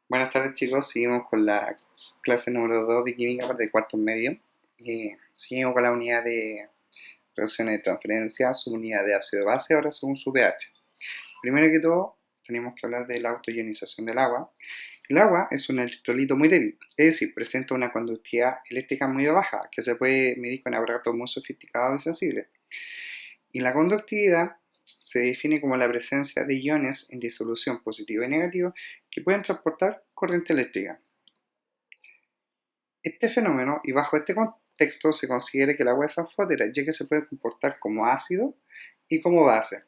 Buenas tardes chicos, seguimos con la clase número 2 de química para el cuarto medio. Seguimos con la unidad de reacciones de transferencia, subunidad de ácido-base, ahora según su pH. Primero que todo, tenemos que hablar de la autoionización del agua. El agua es un electrolito muy débil, es decir, presenta una conductividad eléctrica muy baja, que se puede medir con aparatos muy sofisticados y sensibles. Y la conductividad se define como la presencia de iones en disolución positivo y negativo que pueden transportar corriente eléctrica. Este fenómeno y bajo este contexto se considera que el agua es anfótera, ya que se puede comportar como ácido y como base.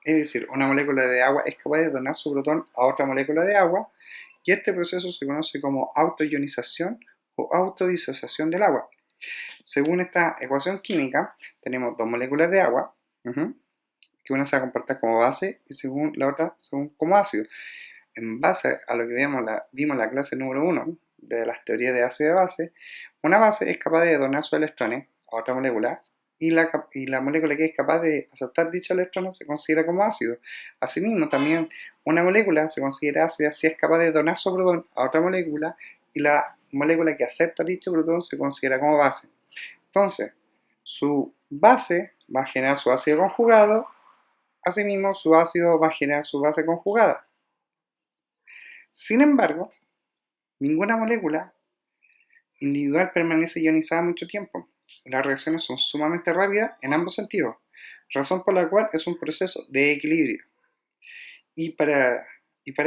Es decir, una molécula de agua es capaz de donar su protón a otra molécula de agua y este proceso se conoce como autoionización o autodisociación del agua. Según esta ecuación química, tenemos dos moléculas de agua, que una se va a comportar como base y según la otra como ácido. En base a lo que vimos en la clase número 1 de las teorías de ácido y base, una base es capaz de donar sus electrones a otra molécula y la molécula que es capaz de aceptar dichos electrones se considera como ácido. Asimismo, también una molécula se considera ácida si es capaz de donar su protón a otra molécula y la molécula que acepta dicho protón se considera como base. Entonces, su base va a generar su ácido conjugado, asimismo su ácido va a generar su base conjugada. Sin embargo, ninguna molécula individual permanece ionizada mucho tiempo. Las reacciones son sumamente rápidas en ambos sentidos, razón por la cual es un proceso de equilibrio. Y para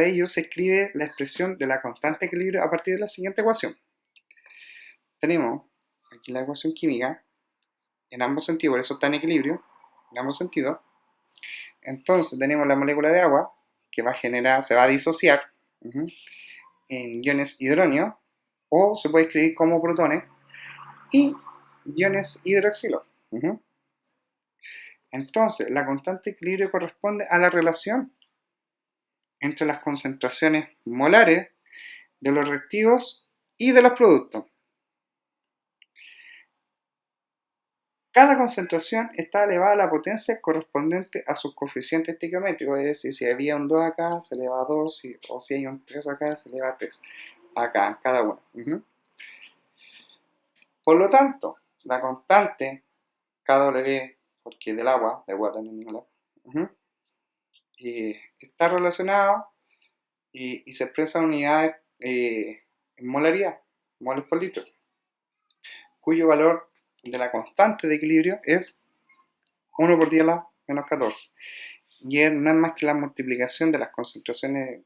ello se escribe la expresión de la constante de equilibrio a partir de la siguiente ecuación. Tenemos aquí la ecuación química en ambos sentidos, por eso está en equilibrio, en ambos sentidos. Entonces tenemos la molécula de agua que se va a disociar en iones hidronio, o se puede escribir como protones, y iones hidroxilo. Entonces, la constante de equilibrio corresponde a la relación entre las concentraciones molares de los reactivos y de los productos. Cada concentración está elevada a la potencia correspondiente a sus coeficientes estequiométricos, es decir, si había un 2 acá, se eleva a 2, o si hay un 3 acá, se eleva a 3, acá, en cada uno. Por lo tanto, la constante KW, porque del agua también, está relacionado y se expresa en unidades en molaridad, moles por litro, cuyo valor de la constante de equilibrio es 1 por 10 a la menos 14. Y no es más que la multiplicación de las concentraciones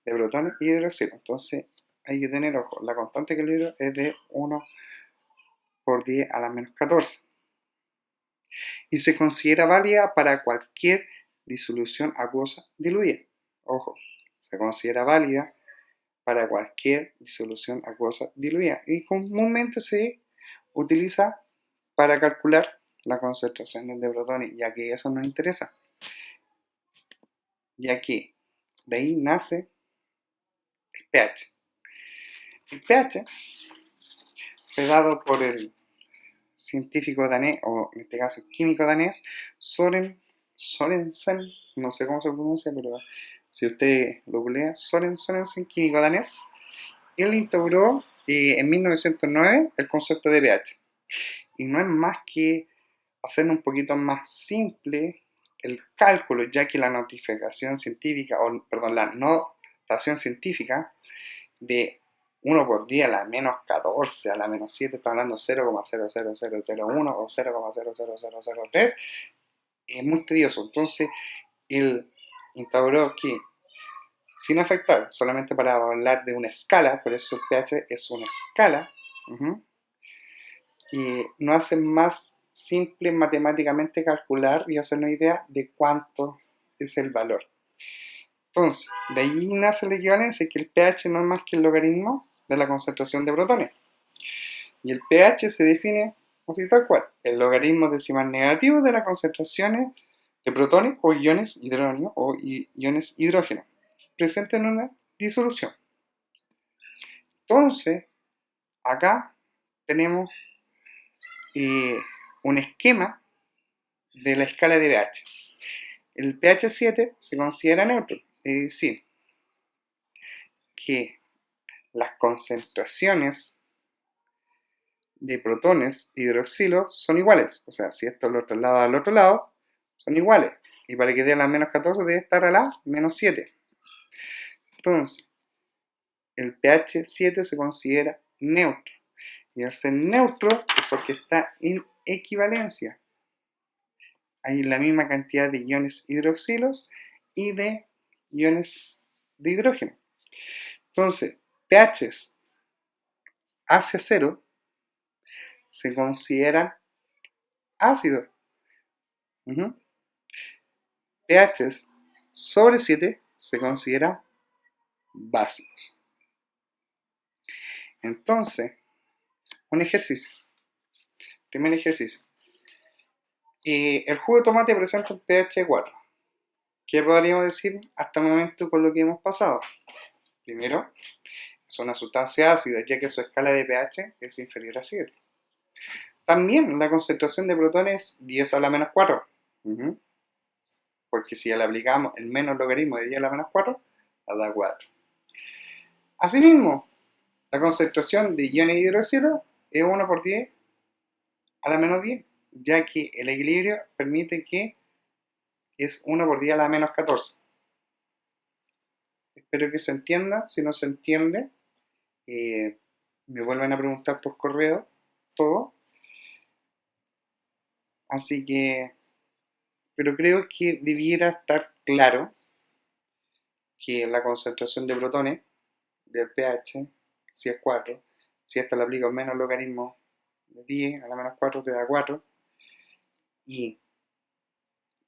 de protones y hidroxilo. Entonces hay que tener ojo, la constante de equilibrio es de 1 por 10 a la menos 14. Y se considera válida para cualquier disolución acuosa diluida. Ojo, se considera válida para cualquier disolución acuosa diluida y comúnmente se utiliza para calcular las concentraciones de protones, ya que eso nos interesa, ya que de ahí nace el pH. El pH fue dado por el científico danés, o en este caso químico danés, Sorensen, no sé cómo se pronuncia, pero si usted lo googlea, Sorensen, químico danés. Él instauró en 1909 el concepto de pH. Y no es más que hacer un poquito más simple el cálculo, ya que la notificación científica, la notación científica de 1 por 10 a la menos 14, a la menos 7, está hablando 0,00001 o 0,00003, es muy tedioso. Entonces, él instauró que sin afectar, solamente para hablar de una escala, por eso el pH es una escala, y nos hace más simple matemáticamente calcular y hacernos idea de cuánto es el valor. Entonces, de ahí nace la equivalencia, que el pH no es más que el logaritmo de la concentración de protones. Y el pH se define así tal cual, el logaritmo decimal negativo de las concentraciones de protones o iones hidrógeno o iones hidrógeno presentes en una disolución. Entonces, acá tenemos un esquema de la escala de pH. El pH 7 se considera neutro, es decir, que las concentraciones de protones y hidroxilos son iguales. O sea, si esto lo traslado al otro lado, son iguales. Y para que dé la menos 14 debe estar a la menos 7. Entonces, el pH 7 se considera neutro. Y al ser neutro es porque está en equivalencia. Hay la misma cantidad de iones hidroxilos y de iones de hidrógeno. Entonces, pHs hacia 0 se consideran ácidos. pHs sobre 7 se consideran básicos. Entonces, un ejercicio. Primer ejercicio. El jugo de tomate presenta un pH 4. ¿Qué podríamos decir hasta el momento con lo que hemos pasado? Primero, es una sustancia ácida, ya que su escala de pH es inferior a 7. También la concentración de protones es 10 a la menos 4. Porque si ya le aplicamos el menos logaritmo de 10 a la menos 4, la da 4. Asimismo, la concentración de iones hidroxilo es 1 por 10 a la menos 10, ya que el equilibrio permite que es 1 por 10 a la menos 14. Espero que se entienda. Si no se entiende, me vuelven a preguntar por correo todo. Así que, pero creo que debiera estar claro que la concentración de protones del pH, si es 4, si esta le aplica un menos logaritmo de 10 a la menos 4 te da 4, y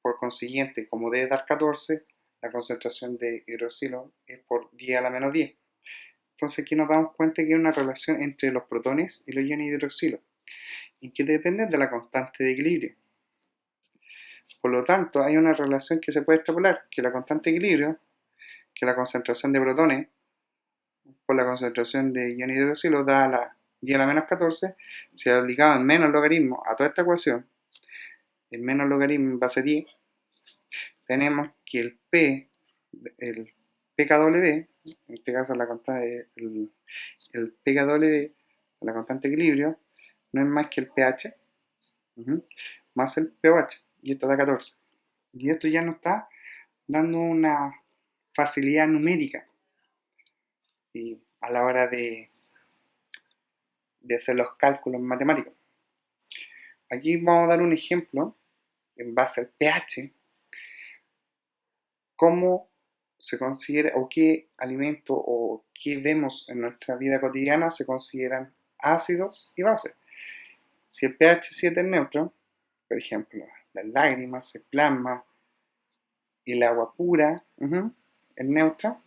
por consiguiente, como debe dar 14, la concentración de hidroxilo es por 10 a la menos 10. Entonces aquí nos damos cuenta que hay una relación entre los protones y los iones de hidroxilo, y que depende de la constante de equilibrio. Por lo tanto, hay una relación que se puede extrapolar, que la constante de equilibrio, que la concentración de protones por la concentración de iones de hidroxilo da a la 10 a la menos 14, si aplicaba en menos logaritmo a toda esta ecuación, en menos logaritmo en base 10, tenemos que el pKW, en este caso la constante, el pKW, la constante de equilibrio, no es más que el pH, más el pOH, y esto da 14. Y esto ya nos está dando una facilidad numérica y a la hora de hacer los cálculos matemáticos. Aquí vamos a dar un ejemplo en base al pH, cómo se considera o qué alimentos o qué vemos en nuestra vida cotidiana se consideran ácidos y bases. Si el pH 7 es neutro, por ejemplo, las lágrimas, el plasma y el agua pura es neutra,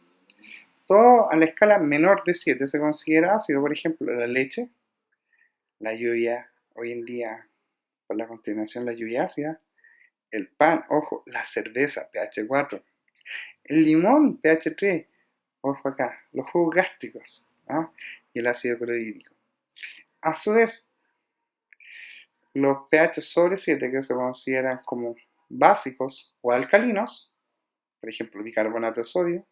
todo a la escala menor de 7 se considera ácido. Por ejemplo, la leche, la lluvia, hoy en día por la contaminación, la lluvia ácida, el pan, ojo, la cerveza, pH 4, el limón, pH 3, ojo acá, los jugos gástricos, y el ácido clorhídrico. A su vez, los pH sobre 7 que se consideran como básicos o alcalinos, por ejemplo, bicarbonato de sodio,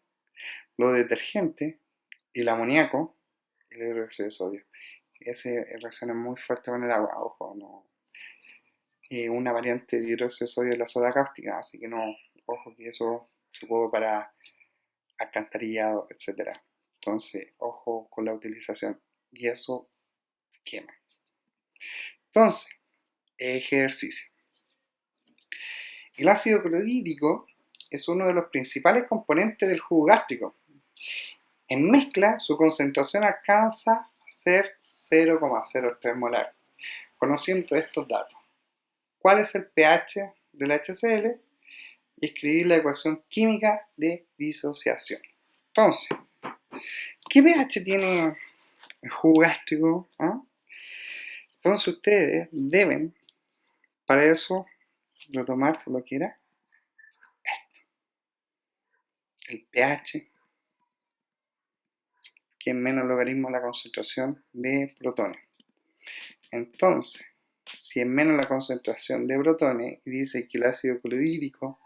los detergentes, el amoníaco y el hidróxido de sodio. Ese reacciona muy fuerte con el agua, ojo, no. Una variante de hidróxido de sodio es la soda cáustica, así que no, ojo que eso se ocupa para alcantarillado, etc. Entonces, ojo con la utilización, y eso quema. Entonces, ejercicio. El ácido clorhídrico es uno de los principales componentes del jugo gástrico. En mezcla, su concentración alcanza a ser 0,03 molar. Conociendo estos datos, ¿cuál es el pH del HCl? Y escribir la ecuación química de disociación. Entonces, ¿qué pH tiene el jugo gástrico? Entonces ustedes deben, para eso, retomar lo que era esto. El pH, que es menos logaritmo de la concentración de protones. Entonces, si es menos la concentración de protones y dice que el ácido clorhídrico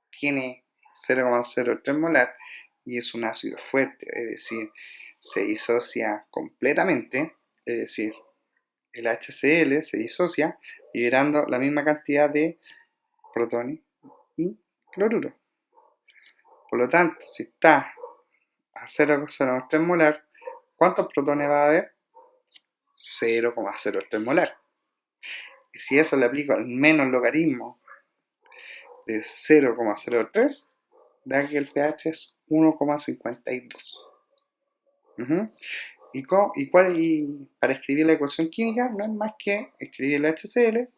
tiene 0,03 molar y es un ácido fuerte, es decir, se disocia completamente, es decir, el HCl se disocia liberando la misma cantidad de protones y cloruro. Por lo tanto, si está a 0,03 molar, ¿cuántos protones va a haber? 0,03 molar. Y si eso le aplico al menos logaritmo de 0,03, da que el pH es 1,52. Y para escribir la ecuación química no es más que escribir el HCl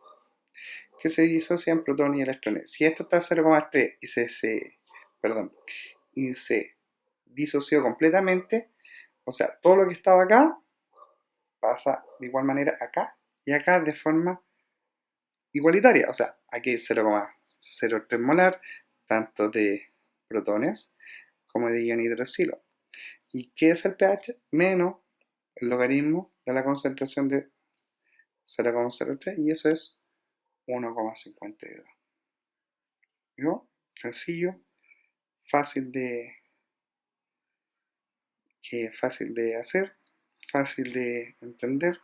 que se disocia en protones y electrones. Si esto está a 0,3 y se disoció completamente, o sea, todo lo que estaba acá pasa de igual manera acá y acá de forma igualitaria. O sea, aquí hay 0,03 molar, tanto de protones como de ion hidroxilo. ¿Y qué es el pH? Menos el logaritmo de la concentración de 0,03 y eso es 1,52. ¿No? Sencillo, fácil de hacer, fácil de entender.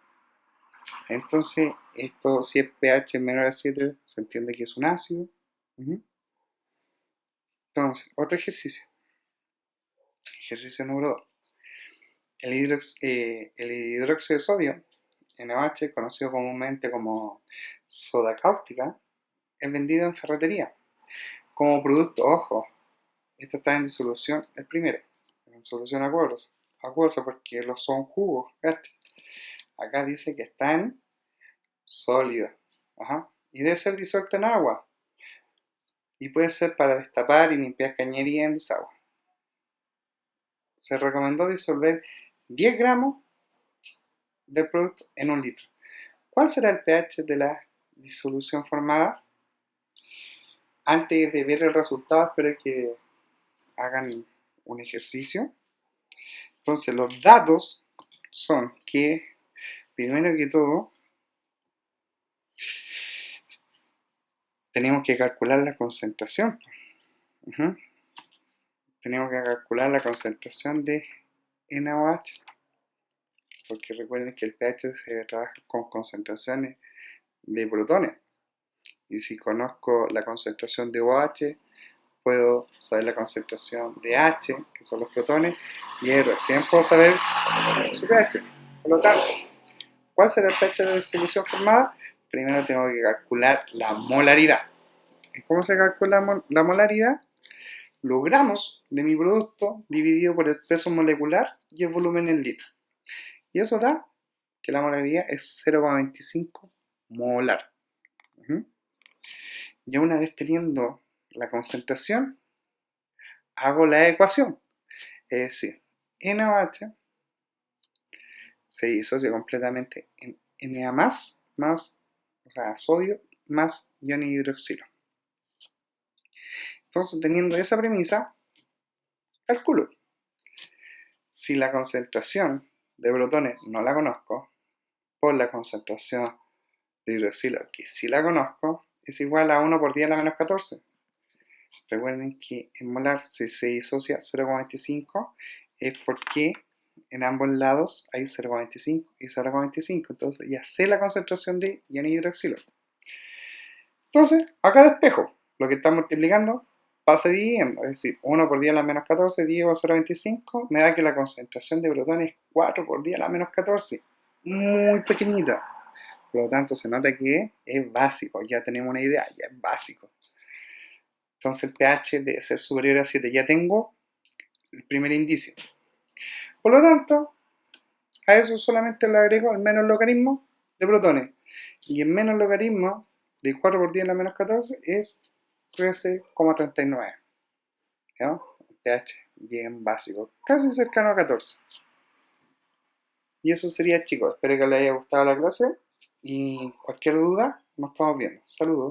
Entonces, esto si es pH menor a 7, se entiende que es un ácido. Entonces, otro ejercicio. Ejercicio número 2. El hidróxido de sodio, NaOH, conocido comúnmente como soda cáustica, es vendido en ferretería como producto. Ojo, esto está en disolución, el primero, en solución acuosa porque los son jugos. Acá dice que está en sólida. Y debe ser disuelto en agua. Y puede ser para destapar y limpiar cañería en desagüe. Se recomendó disolver 10 gramos del producto en 1 litro. ¿Cuál será el pH de la disolución formada? Antes de ver el resultado, espero que hagan un ejercicio. Entonces, los datos son que, primero que todo, tenemos que calcular la concentración. Tenemos que calcular la concentración de NaOH. Porque recuerden que el pH se trabaja con concentraciones de protones. Y si conozco la concentración de OH, puedo saber la concentración de H, que son los protones, y ahí recién puedo saber su pH. Por lo tanto, ¿cuál será el pH de la disolución formada? Primero tengo que calcular la molaridad. ¿Y cómo se calcula la molaridad? Los gramos de mi producto dividido por el peso molecular y el volumen en litros. Y eso da que la molaridad es 0,25 molar. Ya una vez teniendo la concentración, hago la ecuación. Es decir, NaOH se disocia completamente en Na+, o sea, sodio, más ion hidroxilo. Entonces, teniendo esa premisa, calculo. Si la concentración de protones no la conozco, por la concentración de hidroxilo, que sí la conozco, es igual a 1 por 10 a la menos 14. Recuerden que en molar si se disocia 0,25 es porque en ambos lados hay 0,25 y 0,25. Entonces ya sé la concentración de ion hidroxilo. Entonces, acá despejo. Lo que está multiplicando pasa dividiendo. Es decir, 1 por 10 a la menos 14 dividido 0,25 me da que la concentración de protones es 4 por 10 a la menos 14. Muy pequeñita. Por lo tanto, se nota que es básico. Ya tenemos una idea, ya es básico. Entonces el pH debe ser superior a 7. Ya tengo el primer indicio. Por lo tanto, a eso solamente le agrego el menos logaritmo de protones. Y el menos logaritmo de 4 por 10 a la menos 14 es 13,39. ¿No? Un pH bien básico, casi cercano a 14. Y eso sería, chicos. Espero que les haya gustado la clase. Y cualquier duda, nos estamos viendo. Saludos.